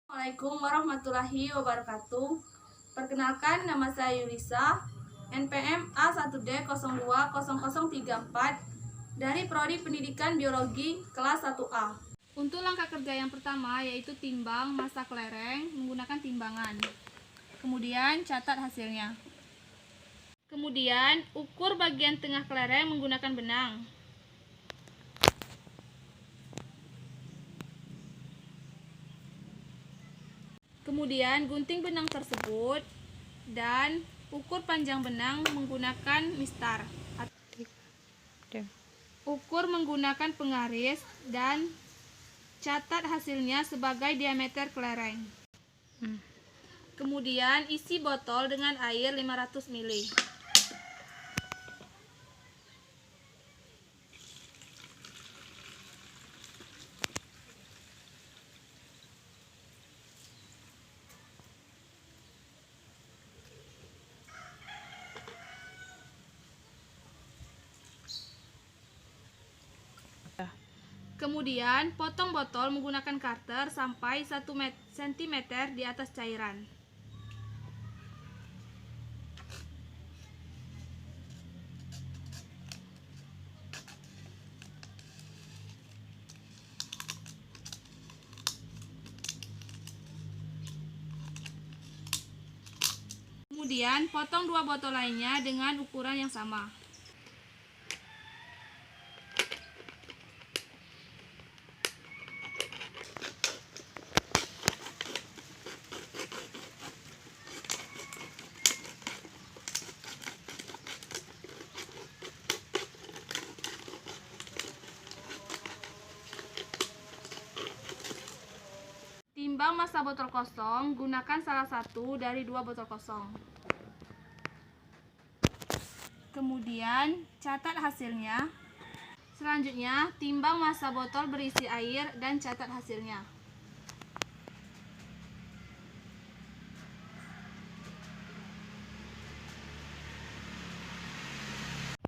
Assalamualaikum warahmatullahi wabarakatuh. Perkenalkan, nama saya Yulisa, NPM A1D020034 dari Prodi Pendidikan Biologi kelas 1A. Untuk langkah kerja yang pertama yaitu timbang massa kelereng menggunakan timbangan. Kemudian catat hasilnya. Kemudian ukur bagian tengah kelereng menggunakan benang. Kemudian gunting benang tersebut dan ukur panjang benang menggunakan mistar. Ukur menggunakan penggaris dan catat hasilnya sebagai diameter kelereng. Kemudian isi botol dengan air 500 ml. Kemudian potong botol menggunakan cutter sampai 1 cm di atas cairan. Kemudian potong 2 botol lainnya dengan ukuran yang sama. Timbang massa botol kosong, gunakan salah satu dari 2 botol kosong. Kemudian catat hasilnya. Selanjutnya, timbang massa botol berisi air dan catat hasilnya.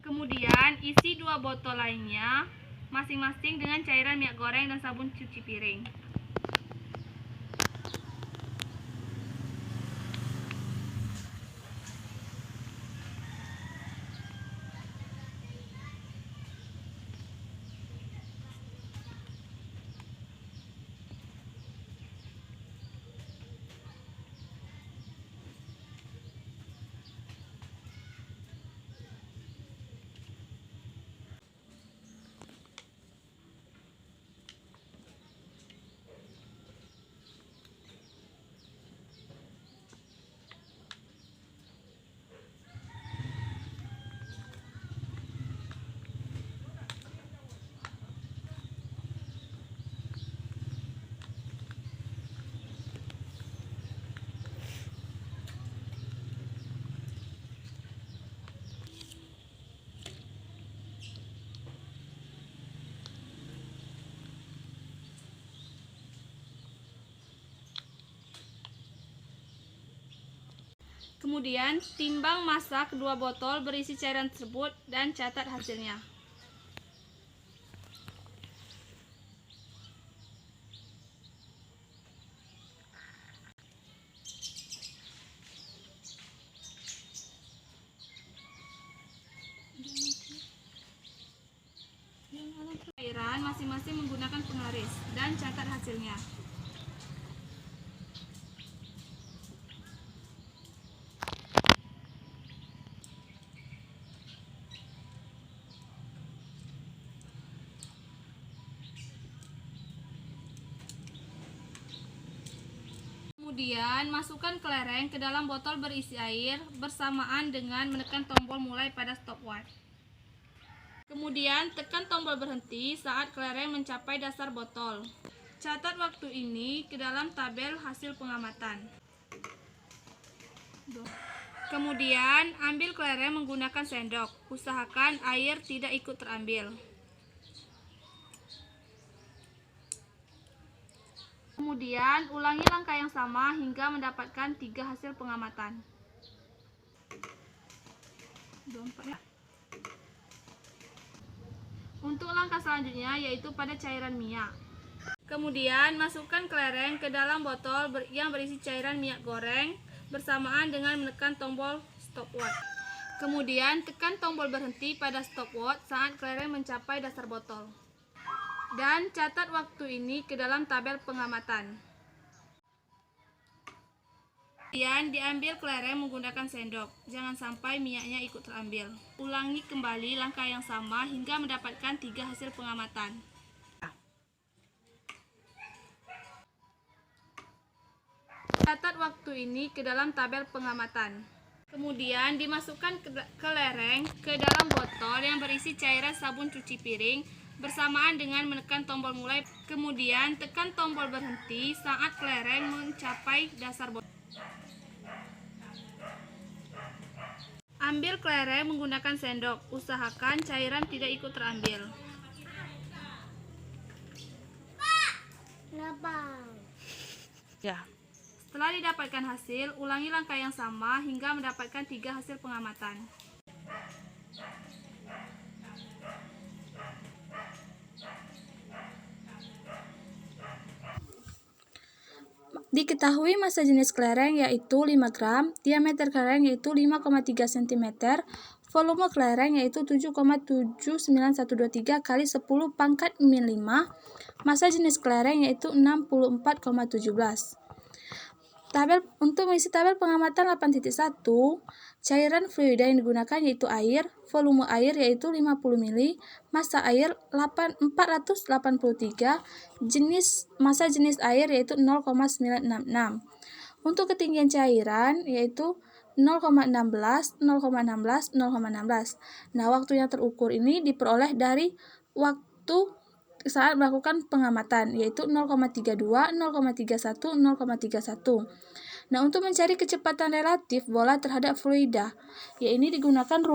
Kemudian isi 2 botol lainnya masing-masing dengan cairan minyak goreng dan sabun cuci piring. Kemudian timbang massa kedua botol berisi cairan tersebut dan catat hasilnya. Cairan masing-masing menggunakan penggaris dan catat hasilnya. Kemudian masukkan kelereng ke dalam botol berisi air bersamaan dengan menekan tombol mulai pada stopwatch. Kemudian tekan tombol berhenti saat kelereng mencapai dasar botol. Catat waktu ini ke dalam tabel hasil pengamatan. Kemudian ambil kelereng menggunakan sendok. Usahakan air tidak ikut terambil. Kemudian ulangi langkah yang sama hingga mendapatkan 3 hasil pengamatan. Untuk langkah selanjutnya yaitu pada cairan minyak. Kemudian masukkan kelereng ke dalam botol yang berisi cairan minyak goreng bersamaan dengan menekan tombol stopwatch. Kemudian tekan tombol berhenti pada stopwatch saat kelereng mencapai dasar botol. Dan catat waktu ini ke dalam tabel pengamatan. Kemudian diambil kelereng menggunakan sendok. Jangan sampai minyaknya ikut terambil. Ulangi kembali langkah yang sama hingga mendapatkan 3 hasil pengamatan. Catat waktu ini ke dalam tabel pengamatan. Kemudian dimasukkan kelereng ke dalam botol yang berisi cairan sabun cuci piring bersamaan dengan menekan tombol mulai. Kemudian tekan tombol berhenti saat kelereng mencapai dasar botol. Ambil kelereng menggunakan sendok. Usahakan cairan tidak ikut terambil. Ya. Setelah didapatkan hasil, ulangi langkah yang sama hingga mendapatkan 3 hasil pengamatan. Diketahui massa jenis kelereng yaitu 5 gram, diameter kelereng yaitu 5,3 cm, volume kelereng yaitu 7,79123 kali 10 pangkat min 5, massa jenis kelereng yaitu 64,17. Untuk mengisi tabel pengamatan 8.1, cairan fluida yang digunakan yaitu air, volume air yaitu 50 ml, massa air 483, massa jenis air yaitu 0,966. Untuk ketinggian cairan yaitu 0,16, 0,16, 0,16. Nah, waktu yang terukur ini diperoleh dari waktu saat melakukan pengamatan yaitu 0,32, 0,31, 0,31. Nah, untuk mencari kecepatan relatif bola terhadap fluida, ini menggunakan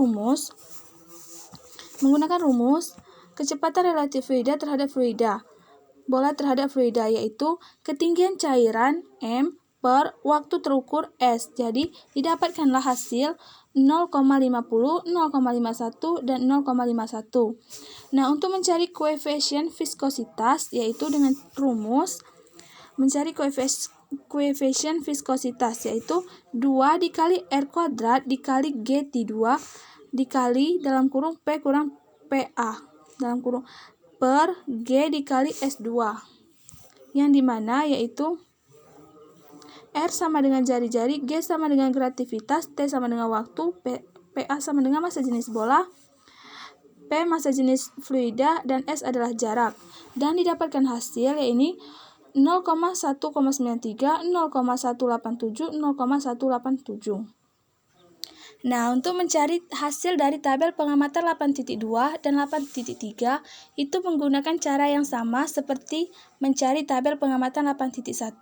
rumus kecepatan relatif fluida terhadap fluida bola terhadap fluida yaitu ketinggian cairan M per waktu terukur S. Jadi, didapatkanlah hasil 0,50, 0,51, dan 0,51. Nah, untuk mencari koefisien viskositas, yaitu dengan rumus mencari koefisien viskositas, yaitu 2 dikali R kuadrat dikali G T2 dikali dalam kurung P kurang PA dalam kurung per G dikali S2, yang dimana yaitu R sama dengan jari-jari, G sama dengan grativitas, T sama dengan waktu, PA sama dengan massa jenis bola, P massa jenis fluida, dan S adalah jarak. Dan didapatkan hasil yaitu 0,1,93, 0,187, 0,187. Nah, untuk mencari hasil dari tabel pengamatan 8.2 dan 8.3 itu menggunakan cara yang sama seperti mencari tabel pengamatan 8.1.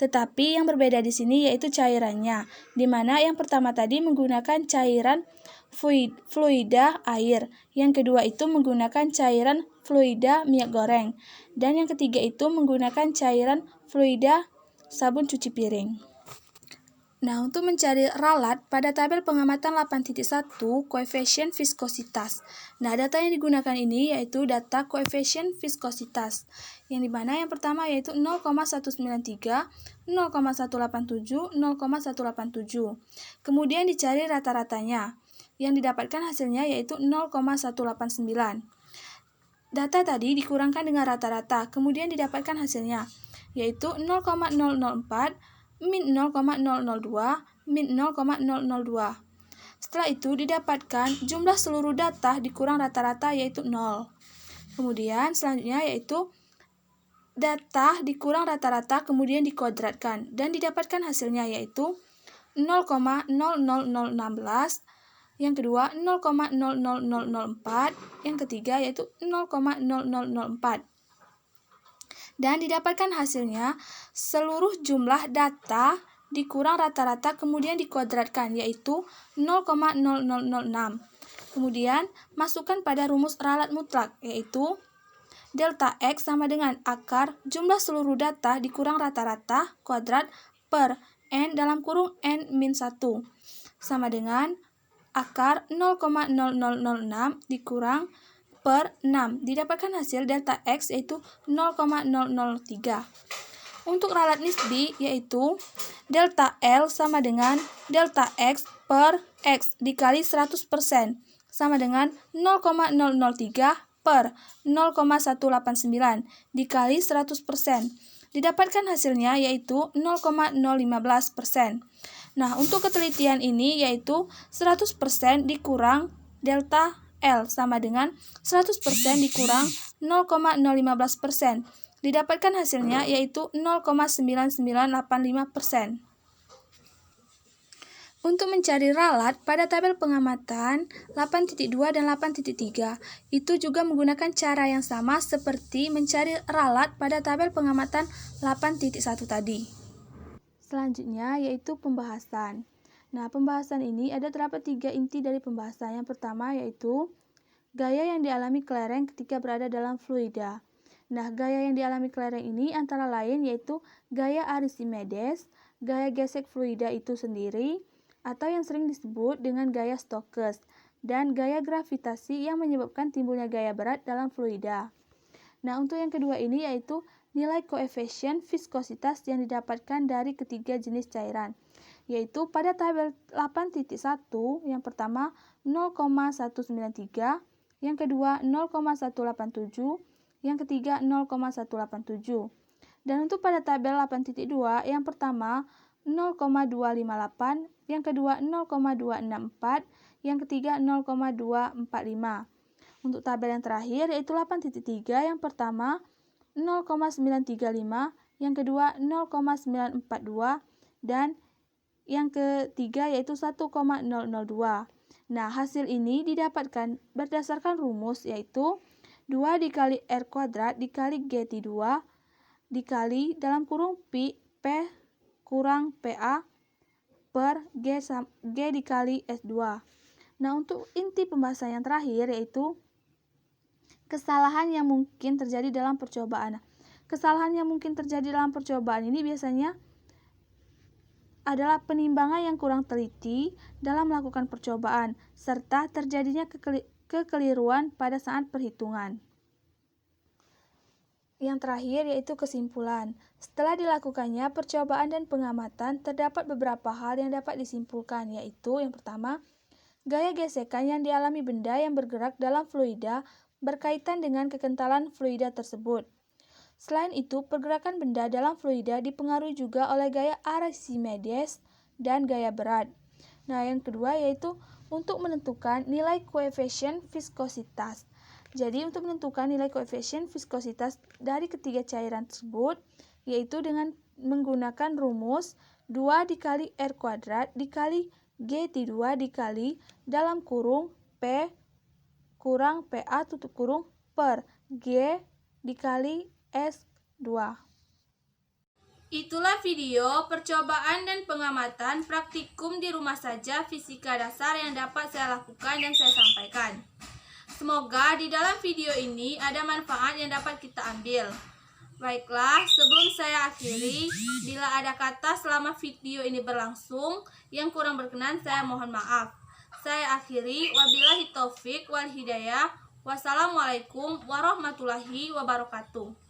Tetapi yang berbeda di sini yaitu cairannya, di mana yang pertama tadi menggunakan cairan fluida air, yang kedua itu menggunakan cairan fluida minyak goreng, dan yang ketiga itu menggunakan cairan fluida sabun cuci piring. Nah, untuk mencari ralat pada tabel pengamatan 8.1 koefisien viskositas. Nah, data yang digunakan ini yaitu data koefisien viskositas, yang dimana yang pertama yaitu 0,193, 0,187, 0,187. Kemudian dicari rata-ratanya, yang didapatkan hasilnya yaitu 0,189. Data tadi dikurangkan dengan rata-rata, kemudian didapatkan hasilnya yaitu 0,004, min 0,002, min 0,002. Setelah itu didapatkan jumlah seluruh data dikurang rata-rata yaitu 0. Kemudian selanjutnya yaitu data dikurang rata-rata kemudian dikuadratkan dan didapatkan hasilnya yaitu 0,00016, yang kedua 0,00004, yang ketiga yaitu 0,0004. Dan didapatkan hasilnya seluruh jumlah data dikurang rata-rata kemudian dikuadratkan yaitu 0,0006. Kemudian masukkan pada rumus ralat mutlak yaitu delta X sama dengan akar jumlah seluruh data dikurang rata-rata kuadrat per N dalam kurung N-1 sama dengan akar 0,0006 dikurang per 6. Didapatkan hasil delta X yaitu 0,003. Untuk ralat nisbi yaitu delta L sama dengan delta X per X dikali 100% sama dengan 0,003 per 0,189 dikali 100%. Didapatkan hasilnya yaitu 0,015%. Nah, untuk ketelitian ini yaitu 100% dikurang delta L sama dengan 100% dikurang 0,015%. Didapatkan hasilnya yaitu 0,9985%. Untuk mencari ralat pada tabel pengamatan 8.2 dan 8.3, itu juga menggunakan cara yang sama seperti mencari ralat pada tabel pengamatan 8.1 tadi. Selanjutnya yaitu pembahasan. Nah, pembahasan ini ada terdapat 3 inti dari pembahasan. Yang pertama yaitu gaya yang dialami kelereng ketika berada dalam fluida. Nah, gaya yang dialami kelereng ini antara lain yaitu gaya Archimedes, gaya gesek fluida itu sendiri, atau yang sering disebut dengan gaya Stokes, dan gaya gravitasi yang menyebabkan timbulnya gaya berat dalam fluida. Nah, untuk yang kedua ini yaitu nilai koefisien viskositas yang didapatkan dari ketiga jenis cairan, yaitu pada tabel 8.1 yang pertama 0,193, yang kedua 0,187, yang ketiga 0,187. Dan untuk pada tabel 8.2 yang pertama 0,258, yang kedua 0,264, yang ketiga 0,245. Untuk tabel yang terakhir yaitu 8.3 yang pertama 0,935, yang kedua 0,942, dan yang ketiga yaitu 1,002. Nah, hasil ini didapatkan berdasarkan rumus yaitu 2 dikali R kuadrat dikali GT2 dikali dalam kurung Pi P kurang PA per G dikali S2. Nah, untuk inti pembahasan yang terakhir yaitu kesalahan yang mungkin terjadi dalam percobaan. Kesalahan yang mungkin terjadi dalam percobaan ini biasanya adalah penimbangan yang kurang teliti dalam melakukan percobaan, serta terjadinya kekeliruan pada saat perhitungan. Yang terakhir yaitu kesimpulan. Setelah dilakukannya percobaan dan pengamatan, terdapat beberapa hal yang dapat disimpulkan, yaitu yang pertama, gaya gesekan yang dialami benda yang bergerak dalam fluida berkaitan dengan kekentalan fluida tersebut. Selain itu, pergerakan benda dalam fluida dipengaruhi juga oleh gaya Archimedes dan gaya berat. Nah, yang kedua yaitu untuk menentukan nilai koefisien viskositas. Jadi, untuk menentukan nilai koefisien viskositas dari ketiga cairan tersebut, yaitu dengan menggunakan rumus 2 dikali R kuadrat dikali GT2 dikali dalam kurung P kurang PA tutup kurung per G dikali S2. Itulah video percobaan dan pengamatan praktikum di rumah saja fisika dasar yang dapat saya lakukan dan saya sampaikan. Semoga di dalam video ini ada manfaat yang dapat kita ambil. Baiklah, sebelum saya akhiri, bila ada kata selama video ini berlangsung yang kurang berkenan, saya mohon maaf. Saya akhiri, wabillahi taufik wal hidayah. Wassalamualaikum warahmatullahi wabarakatuh.